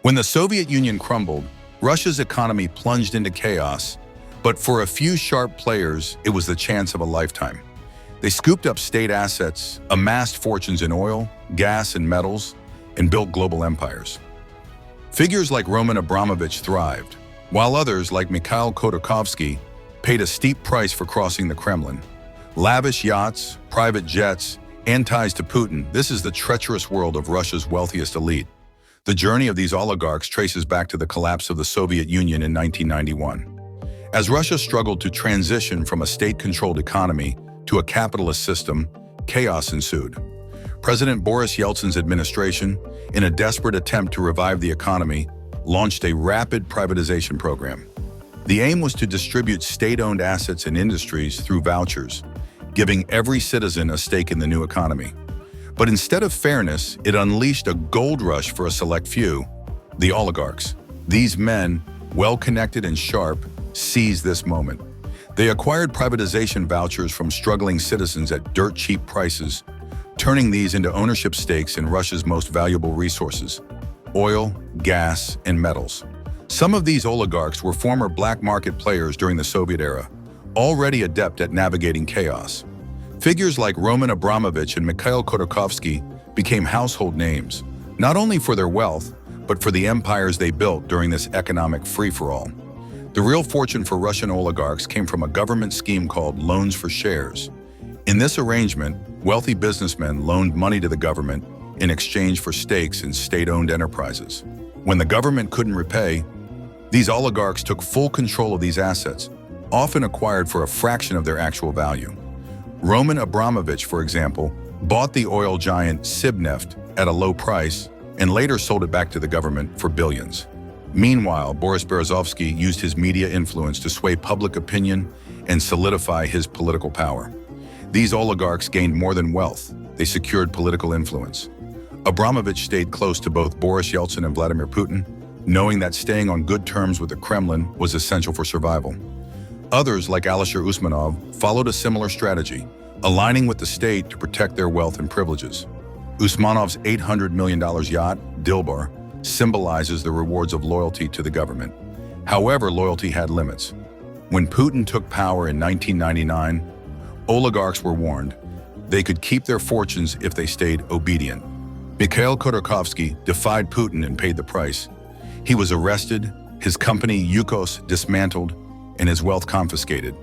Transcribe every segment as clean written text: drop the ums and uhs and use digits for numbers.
When the Soviet Union crumbled, Russia's economy plunged into chaos, but for a few sharp players, it was the chance of a lifetime. They scooped up state assets, amassed fortunes in oil, gas, and metals, and built global empires. Figures like Roman Abramovich thrived, while others like Mikhail Khodorkovsky paid a steep price for crossing the Kremlin. Lavish yachts, private jets, and ties to Putin, this is the treacherous world of Russia's wealthiest elite. The journey of these oligarchs traces back to the collapse of the Soviet Union in 1991. As Russia struggled to transition from a state-controlled economy to a capitalist system, chaos ensued. President Boris Yeltsin's administration, in a desperate attempt to revive the economy, launched a rapid privatization program. The aim was to distribute state-owned assets and industries through vouchers, giving every citizen a stake in the new economy. But instead of fairness, it unleashed a gold rush for a select few, the oligarchs. These men, well-connected and sharp, seized this moment. They acquired privatization vouchers from struggling citizens at dirt-cheap prices, turning these into ownership stakes in Russia's most valuable resources: oil, gas, and metals. Some of these oligarchs were former black market players during the Soviet era, already adept at navigating chaos. Figures like Roman Abramovich and Mikhail Khodorkovsky became household names, not only for their wealth, but for the empires they built during this economic free-for-all. The real fortune for Russian oligarchs came from a government scheme called loans for shares. In this arrangement, wealthy businessmen loaned money to the government in exchange for stakes in state-owned enterprises. When the government couldn't repay, these oligarchs took full control of these assets, often acquired for a fraction of their actual value. Roman Abramovich, for example, bought the oil giant Sibneft at a low price and later sold it back to the government for billions. Meanwhile, Boris Berezovsky used his media influence to sway public opinion and solidify his political power. These oligarchs gained more than wealth; they secured political influence. Abramovich stayed close to both Boris Yeltsin and Vladimir Putin, knowing that staying on good terms with the Kremlin was essential for survival. Others, like Alisher Usmanov, followed a similar strategy, aligning with the state to protect their wealth and privileges. Usmanov's $800 million yacht, Dilbar, symbolizes the rewards of loyalty to the government. However, loyalty had limits. When Putin took power in 1999, oligarchs were warned they could keep their fortunes if they stayed obedient. Mikhail Khodorkovsky defied Putin and paid the price. He was arrested, his company Yukos dismantled, and his wealth confiscated.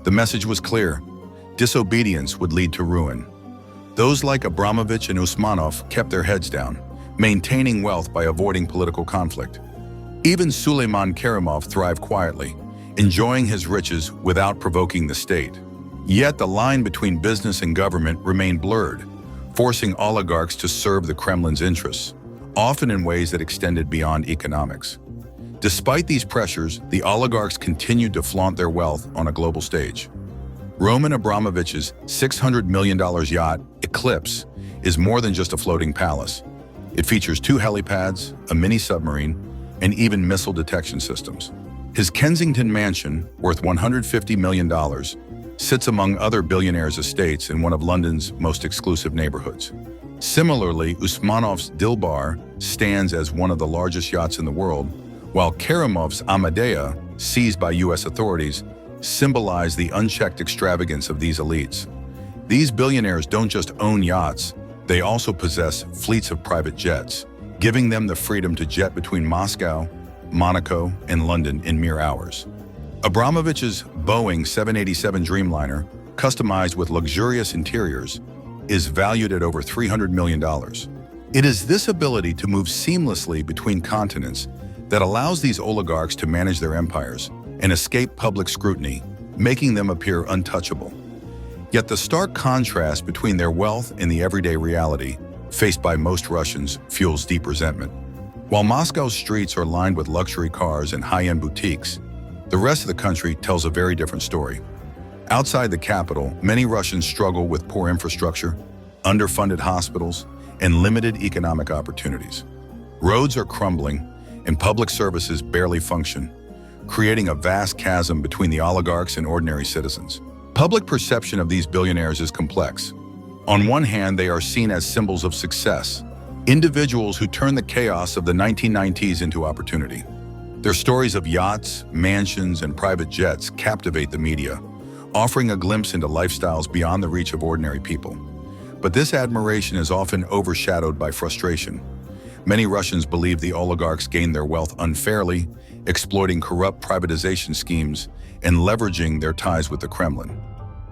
The message was clear: disobedience would lead to ruin. Those like Abramovich and Usmanov kept their heads down, maintaining wealth by avoiding political conflict. Even Suleiman Kerimov thrived quietly, enjoying his riches without provoking the state. Yet the line between business and government remained blurred, forcing oligarchs to serve the Kremlin's interests, often in ways that extended beyond economics. Despite these pressures, the oligarchs continued to flaunt their wealth on a global stage. Roman Abramovich's $600 million yacht, Eclipse, is more than just a floating palace. It features 2 helipads, a mini-submarine, and even missile detection systems. His Kensington mansion, worth $150 million, sits among other billionaires' estates in one of London's most exclusive neighborhoods. Similarly, Usmanov's Dilbar stands as one of the largest yachts in the world, while Kerimov's Amadea, seized by U.S. authorities, symbolize the unchecked extravagance of these elites. These billionaires don't just own yachts, they also possess fleets of private jets, giving them the freedom to jet between Moscow, Monaco, and London in mere hours. Abramovich's Boeing 787 Dreamliner, customized with luxurious interiors, is valued at over $300 million. It is this ability to move seamlessly between continents that allows these oligarchs to manage their empires and escape public scrutiny, making them appear untouchable. Yet the stark contrast between their wealth and the everyday reality faced by most Russians fuels deep resentment. While Moscow's streets are lined with luxury cars and high-end boutiques, the rest of the country tells a very different story. Outside the capital, many Russians struggle with poor infrastructure, underfunded hospitals, and limited economic opportunities. Roads are crumbling, and public services barely function, creating a vast chasm between the oligarchs and ordinary citizens. Public perception of these billionaires is complex. On one hand, they are seen as symbols of success, Individuals who turned the chaos of the 1990s into opportunity. Their stories of yachts, mansions, and private jets captivate the media, offering a glimpse into lifestyles beyond the reach of ordinary people. But this admiration is often overshadowed by frustration. Many Russians believe the oligarchs gained their wealth unfairly, exploiting corrupt privatization schemes and leveraging their ties with the Kremlin.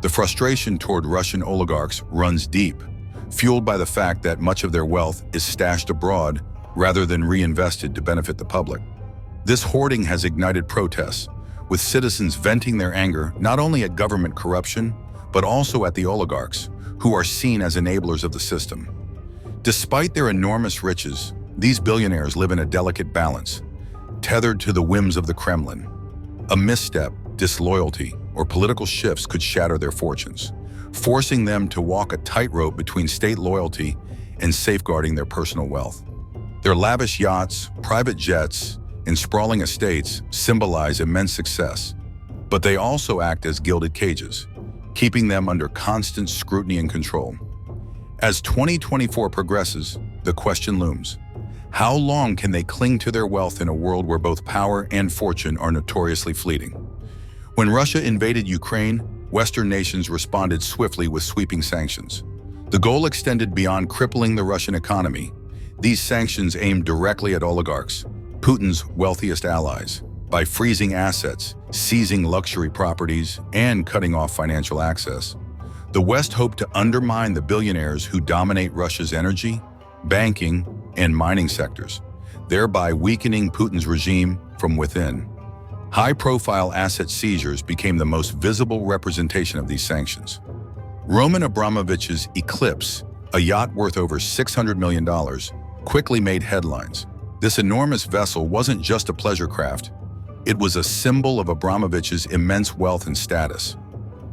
The frustration toward Russian oligarchs runs deep, fueled by the fact that much of their wealth is stashed abroad rather than reinvested to benefit the public. This hoarding has ignited protests, with citizens venting their anger not only at government corruption, but also at the oligarchs, who are seen as enablers of the system. Despite their enormous riches, these billionaires live in a delicate balance, tethered to the whims of the Kremlin. A misstep, disloyalty, or political shifts could shatter their fortunes, forcing them to walk a tightrope between state loyalty and safeguarding their personal wealth. Their lavish yachts, private jets, and sprawling estates symbolize immense success, but they also act as gilded cages, keeping them under constant scrutiny and control. As 2024 progresses, the question looms: how long can they cling to their wealth in a world where both power and fortune are notoriously fleeting? When Russia invaded Ukraine, Western nations responded swiftly with sweeping sanctions. The goal extended beyond crippling the Russian economy. These sanctions aimed directly at oligarchs, Putin's wealthiest allies, by freezing assets, seizing luxury properties, and cutting off financial access. The West hoped to undermine the billionaires who dominate Russia's energy, banking, and mining sectors, thereby weakening Putin's regime from within. High-profile asset seizures became the most visible representation of these sanctions. Roman Abramovich's Eclipse, a yacht worth over $600 million, quickly made headlines. This enormous vessel wasn't just a pleasure craft. It was a symbol of Abramovich's immense wealth and status.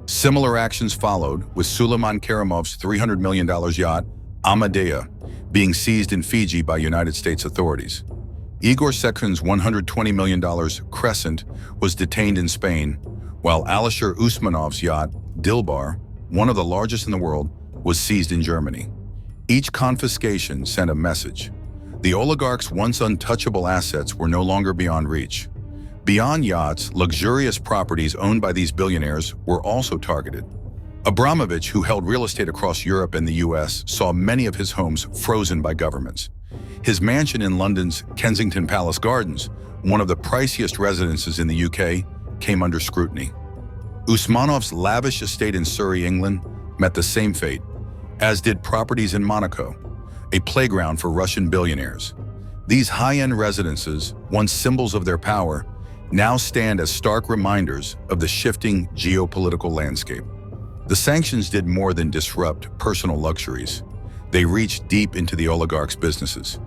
Similar actions followed, with Suleiman Kerimov's $300 million yacht, Amadea, being seized in Fiji by United States authorities. Igor Sekhin's $120 million Crescent was detained in Spain, while Alisher Usmanov's yacht, Dilbar, one of the largest in the world, was seized in Germany. Each confiscation sent a message. The oligarchs' once untouchable assets were no longer beyond reach. Beyond yachts, luxurious properties owned by these billionaires were also targeted. Abramovich, who held real estate across Europe and the US, saw many of his homes frozen by governments. His mansion in London's Kensington Palace Gardens, one of the priciest residences in the UK, came under scrutiny. Usmanov's lavish estate in Surrey, England, met the same fate, as did properties in Monaco, a playground for Russian billionaires. These high-end residences, once symbols of their power, now stand as stark reminders of the shifting geopolitical landscape. The sanctions did more than disrupt personal luxuries. They reached deep into the oligarchs' businesses.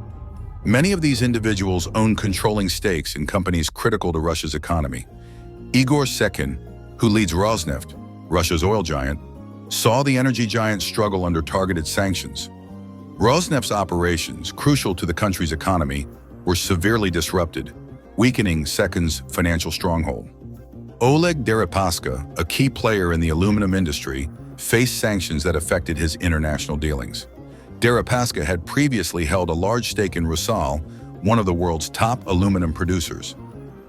Many of these individuals own controlling stakes in companies critical to Russia's economy. Igor Sekhin, who leads Rosneft, Russia's oil giant, saw the energy giant struggle under targeted sanctions. Rosneft's operations, crucial to the country's economy, were severely disrupted, weakening Sekhin's financial stronghold. Oleg Deripaska, a key player in the aluminum industry, faced sanctions that affected his international dealings. Deripaska had previously held a large stake in Rusal, one of the world's top aluminum producers.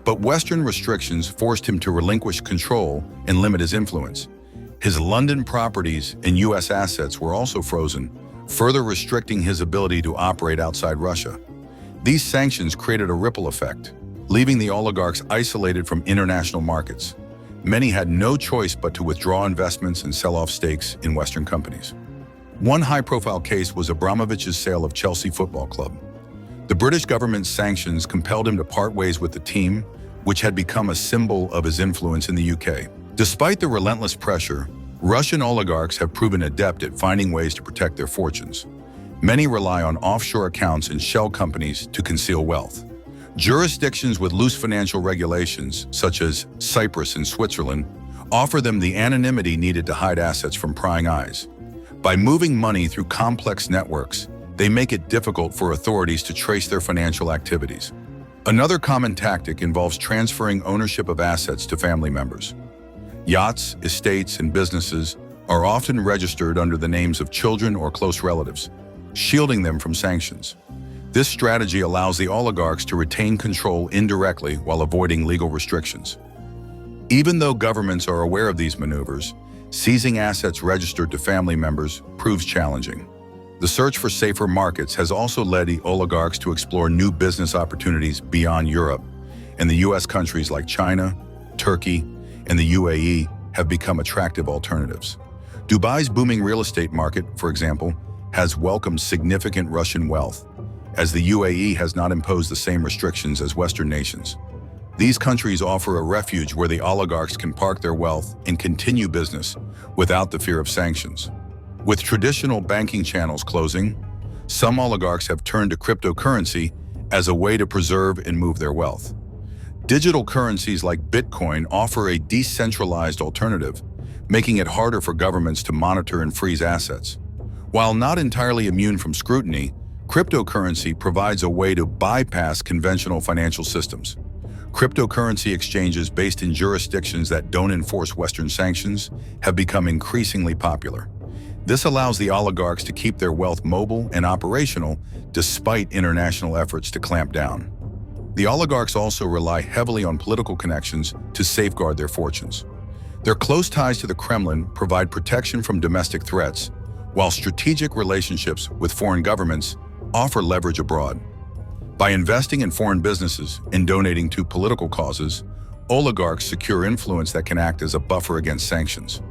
But Western restrictions forced him to relinquish control and limit his influence. His London properties and US assets were also frozen, further restricting his ability to operate outside Russia. These sanctions created a ripple effect, leaving the oligarchs isolated from international markets. Many had no choice but to withdraw investments and sell off stakes in Western companies. One high-profile case was Abramovich's sale of Chelsea Football Club. The British government's sanctions compelled him to part ways with the team, which had become a symbol of his influence in the UK. Despite the relentless pressure, Russian oligarchs have proven adept at finding ways to protect their fortunes. Many rely on offshore accounts and shell companies to conceal wealth. Jurisdictions with loose financial regulations, such as Cyprus and Switzerland, offer them the anonymity needed to hide assets from prying eyes. By moving money through complex networks, they make it difficult for authorities to trace their financial activities. Another common tactic involves transferring ownership of assets to family members. Yachts, estates, and businesses are often registered under the names of children or close relatives. shielding them from sanctions. This strategy allows the oligarchs to retain control indirectly while avoiding legal restrictions. Even though governments are aware of these maneuvers, seizing assets registered to family members proves challenging. The search for safer markets has also led the oligarchs to explore new business opportunities beyond Europe, and the U.S. countries like China, Turkey, and the UAE have become attractive alternatives. Dubai's booming real estate market, for example, has welcomed significant Russian wealth, as the UAE has not imposed the same restrictions as Western nations. These countries offer a refuge where the oligarchs can park their wealth and continue business without the fear of sanctions. With traditional banking channels closing, some oligarchs have turned to cryptocurrency as a way to preserve and move their wealth. Digital currencies like Bitcoin offer a decentralized alternative, making it harder for governments to monitor and freeze assets. While not entirely immune from scrutiny, cryptocurrency provides a way to bypass conventional financial systems. Cryptocurrency exchanges based in jurisdictions that don't enforce Western sanctions have become increasingly popular. This allows the oligarchs to keep their wealth mobile and operational despite international efforts to clamp down. The oligarchs also rely heavily on political connections to safeguard their fortunes. Their close ties to the Kremlin provide protection from domestic threats, while strategic relationships with foreign governments offer leverage abroad. By investing in foreign businesses and donating to political causes, oligarchs secure influence that can act as a buffer against sanctions.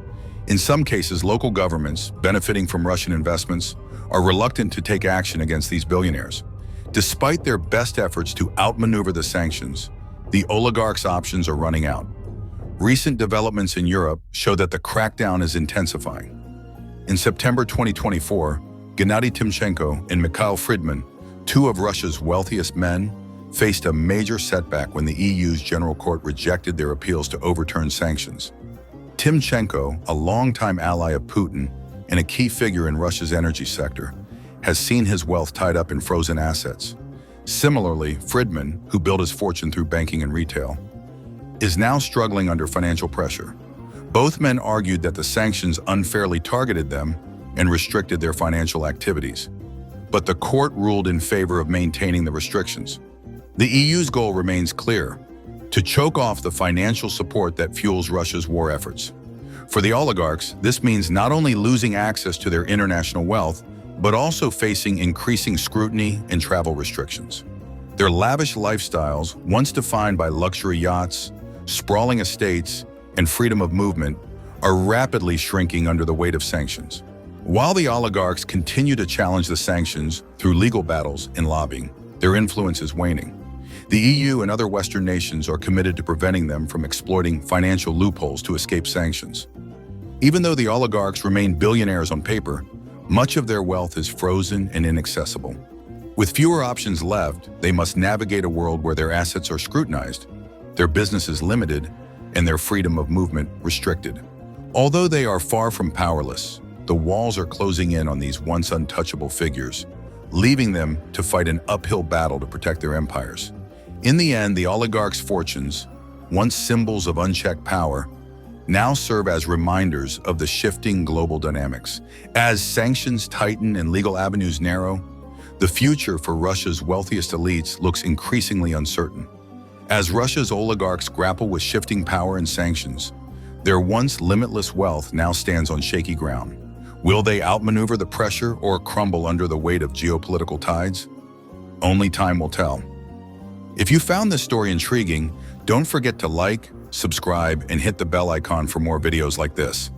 In some cases, local governments, benefiting from Russian investments, are reluctant to take action against these billionaires. Despite their best efforts to outmaneuver the sanctions, the oligarchs' options are running out. Recent developments in Europe show that the crackdown is intensifying. In September 2024, Gennady Timchenko and Mikhail Khodorkovsky, two of Russia's wealthiest men, faced a major setback when the EU's General Court rejected their appeals to overturn sanctions. Timchenko, a longtime ally of Putin and a key figure in Russia's energy sector, has seen his wealth tied up in frozen assets. Similarly, Friedman, who built his fortune through banking and retail, is now struggling under financial pressure. Both men argued that the sanctions unfairly targeted them and restricted their financial activities. But the court ruled in favor of maintaining the restrictions. The EU's goal remains clear: to choke off the financial support that fuels Russia's war efforts. For the oligarchs, this means not only losing access to their international wealth, but also facing increasing scrutiny and travel restrictions. Their lavish lifestyles, once defined by luxury yachts, sprawling estates, and freedom of movement, are rapidly shrinking under the weight of sanctions. While the oligarchs continue to challenge the sanctions through legal battles and lobbying, their influence is waning. The EU and other Western nations are committed to preventing them from exploiting financial loopholes to escape sanctions. Even though the oligarchs remain billionaires on paper, much of their wealth is frozen and inaccessible. With fewer options left, they must navigate a world where their assets are scrutinized, their business is limited, and their freedom of movement restricted. Although they are far from powerless, the walls are closing in on these once untouchable figures, leaving them to fight an uphill battle to protect their empires. In the end, the oligarchs' fortunes, once symbols of unchecked power, now serve as reminders of the shifting global dynamics. As sanctions tighten and legal avenues narrow, the future for Russia's wealthiest elites looks increasingly uncertain. As Russia's oligarchs grapple with shifting power and sanctions, their once limitless wealth now stands on shaky ground. Will they outmaneuver the pressure or crumble under the weight of geopolitical tides? Only time will tell. If you found this story intriguing, don't forget to like, subscribe, and hit the bell icon for more videos like this.